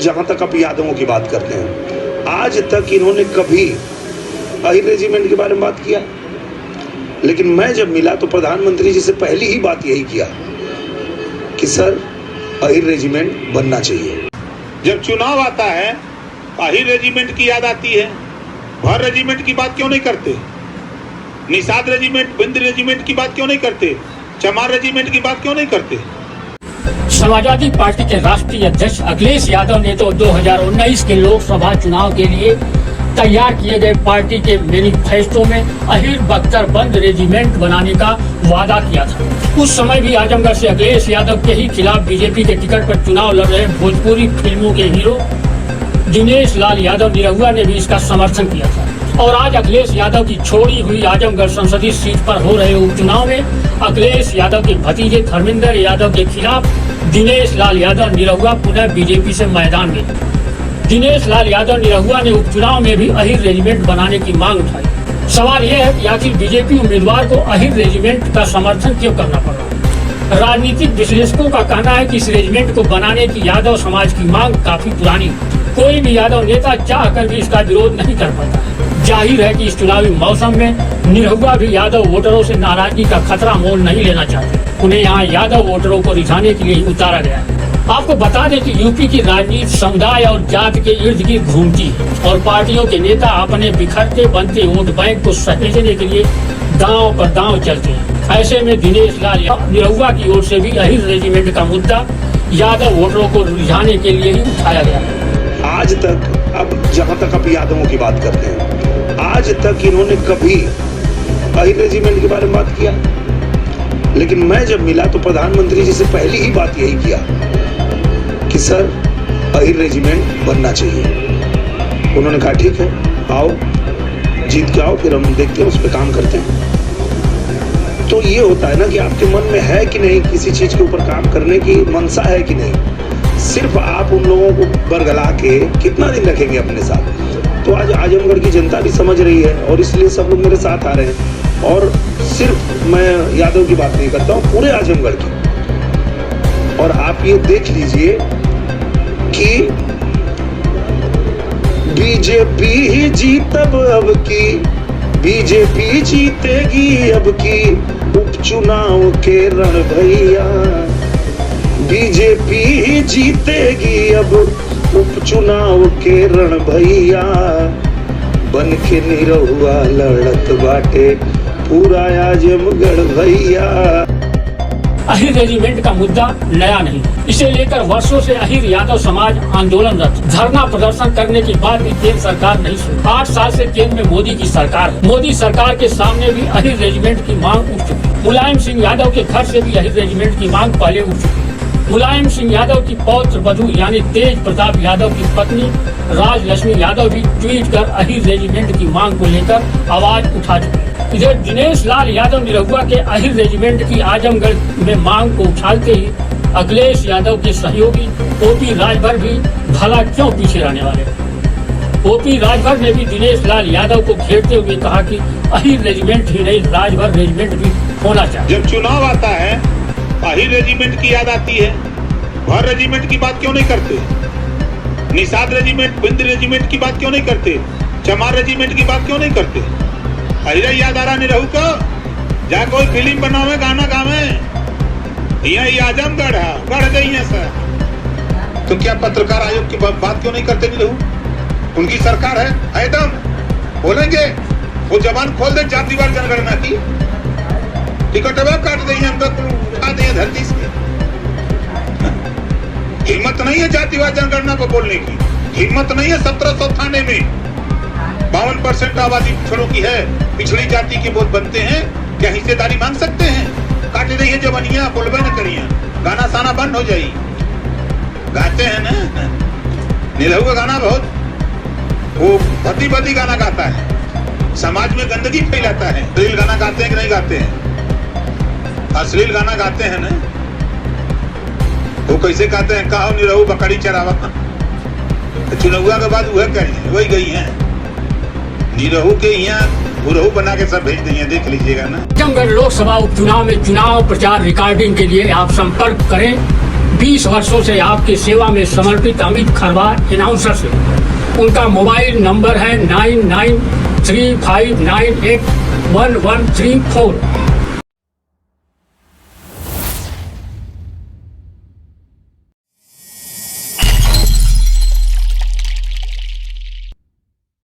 जहां तक आप यादवों की बात करते हैं, आज तक इन्होंने कभी अहिर रेजिमेंट के बारे में बात किया? लेकिन मैं जब मिला तो प्रधानमंत्री जी से पहली ही बात यही किया कि सर अहिर रेजिमेंट बनना चाहिए। जब चुनाव आता है अहिर रेजिमेंट की याद आती है, भर रेजिमेंट की बात क्यों नहीं करते? निषाद रेजिमेंट, बिंद रेजिमेंट की बात क्यों नहीं करते? चमार रेजिमेंट की बात क्यों नहीं करते? समाजवादी पार्टी के राष्ट्रीय अध्यक्ष अखिलेश यादव ने तो 2019 के लोकसभा चुनाव के लिए तैयार किए गए पार्टी के मैनिफेस्टो में अहिर बख्तरबंद रेजिमेंट बनाने का वादा किया था। उस समय भी आजमगढ़ से अखिलेश यादव के ही खिलाफ बीजेपी के टिकट पर चुनाव लड़ रहे भोजपुरी फिल्मों के हीरो दिनेश लाल यादव निरहुआ ने भी इसका समर्थन किया था। और आज अखिलेश यादव की छोड़ी हुई आजमगढ़ संसदीय सीट पर हो रहे उपचुनाव में अखिलेश यादव के भतीजे धर्मेंद्र यादव के खिलाफ दिनेश लाल यादव निरहुआ पुनः बीजेपी से मैदान में। दिनेश लाल यादव निरहुआ ने उपचुनाव में भी अहिर रेजिमेंट बनाने की मांग उठाई। सवाल यह है कि आखिर बीजेपी उम्मीदवार को अहिर रेजिमेंट का समर्थन क्यों करना पड़ रहा है? राजनीतिक विश्लेषकों का कहना है कि इस रेजिमेंट को बनाने की यादव समाज की मांग काफी पुरानी है। कोई भी यादव नेता चाह कर भी इसका विरोध नहीं कर पाता है। जाहिर है कि इस चुनावी मौसम में निरहुआ भी यादव वोटरों से नाराजगी का खतरा मोल नहीं लेना चाहते। उन्हें यहाँ यादव वोटरों को रिझाने के लिए उतारा गया है। आपको बता दें कि यूपी की राजनीति समुदाय और जात के इर्द गिर्द घूमती है और पार्टियों के नेता अपने बिखरते बनते वोट बैंक को सहेजने के लिए दांव पर दांव चलते हैं। ऐसे में दिनेश लाल निरहुआ की ओर से भी अहिर रेजिमेंट का मुद्दा यादव वोटरों को रिझाने के लिए ही उठाया गया है। आज तक, अब जहां तक आप यादवों की बात करते हैं, आज तक इन्होंने कभी अहिर रेजिमेंट के बारे में बात किया? लेकिन मैं जब मिला तो प्रधानमंत्री जी से पहली ही बात यही किया कि सर अहिर रेजिमेंट बनना चाहिए। उन्होंने कहा ठीक है, आओ जीत के आओ, फिर हम देखते हैं, उस पर काम करते हैं। तो ये होता है ना कि आपके मन में है कि नहीं किसी चीज के ऊपर काम करने की मनसा है कि नहीं। सिर्फ आप उन लोगों को बरगला के कितना दिन रखेंगे अपने साथ? तो आज आजमगढ़ की जनता भी समझ रही है और इसलिए सब लोग मेरे Sath आ रहे हैं। और सिर्फ मैं यादव की बात नहीं करता हूँ, पूरे आजमगढ़ की। और आप ये देख लीजिए कि बीजेपी ही जीतब अब की, बीजेपी जीतेगी अब की उपचुनाव के रण भैया, बीजेपी ही जीतेगी अब उपचुनाव के रण भैया, बन के निरहुआ लड़त बाटे पूरा आजमगढ़ भैया। अहिर रेजिमेंट का मुद्दा नया नहीं, इसे लेकर वर्षों से अहिर यादव समाज आंदोलनरत, धरना प्रदर्शन करने की बात भी केंद्र सरकार नहीं सुनी। 8 साल से केंद्र में मोदी की सरकार है। मोदी सरकार के सामने भी अहिर रेजिमेंट की मांग उठ चुकी। मुलायम सिंह यादव के घर से भी अहिर रेजिमेंट की मांग पहले उठ चुकी। मुलायम सिंह यादव की पौत्र वधू यानी तेज प्रताप यादव की पत्नी राजलक्ष्मी यादव भी ट्वीट कर अहिर रेजिमेंट की मांग को लेकर आवाज उठा चुकी। इधर दिनेश लाल यादव निरहुआ के अहिर रेजिमेंट की आजमगढ़ में मांग को उछालते ही अखिलेश यादव के सहयोगी ओपी राजभर भी भला क्यों पीछे रहने वाले। ओपी राजभर ने भी दिनेश लाल यादव को घेरते हुए कहा कि अहिर रेजिमेंट ही नहीं, राजभर रेजिमेंट भी होना चाहिए। जब चुनाव आता है अहिर रेजिमेंट की याद आती है, भर रेजिमेंट की बात क्यों नहीं करते? निषाद रेजिमेंट, बिंद रेजिमेंट की बात क्यों नहीं करते? चमार रेजिमेंट की बात क्यों नहीं करते? अहिर याद आ रहा निरहु को, जा कोई फिल्म बनावे, गाना गावे। यही आजमगढ़ है, गढ़ गई है सर। तो क्या पत्रकार आयोग की बात क्यों नहीं करते निरहु? उनकी सरकार है, एकदम बोलेंगे। वो जबान खोल दे जातिवार जनगणना की, टिकट काट देंगे, हम उठा देंगे धरती से। हिम्मत नहीं है जातिवार जनगणना को बोलने की, हिम्मत नहीं है। 1700 थाने में 52% आबादी पिछड़ों की है, पिछड़ी जाति के वोट बनते हैं, क्या हिस्सेदारी मांग सकते हैं? काट देंगे जवानियां, बोलबे न करिए, गाना साना बंद हो जाये। गाते हैं ना निरहु का गाना, बहुत वो भती भती गाना गाता है, समाज में गंदगी फैलाता है। अश्लील गाना गाते हैं कि नहीं गाते हैं? अश्लील गाना गाते हैं ना। वो कैसे कहते हैं, कहो निरहु बकरी चरावा। चुनाव के बाद वह करिए, वही गई है निरहु के यहाँ गुरहु बना के सब भेज देंगे, देख लीजिएगा ना। आजमगढ़ लोकसभा उपचुनाव में चुनाव प्रचार रिकॉर्डिंग के लिए आप संपर्क करें 20 वर्षों से आपकी सेवा में समर्पित अमित खरवार अनाउंसर से। उनका मोबाइल नंबर है 9935981134।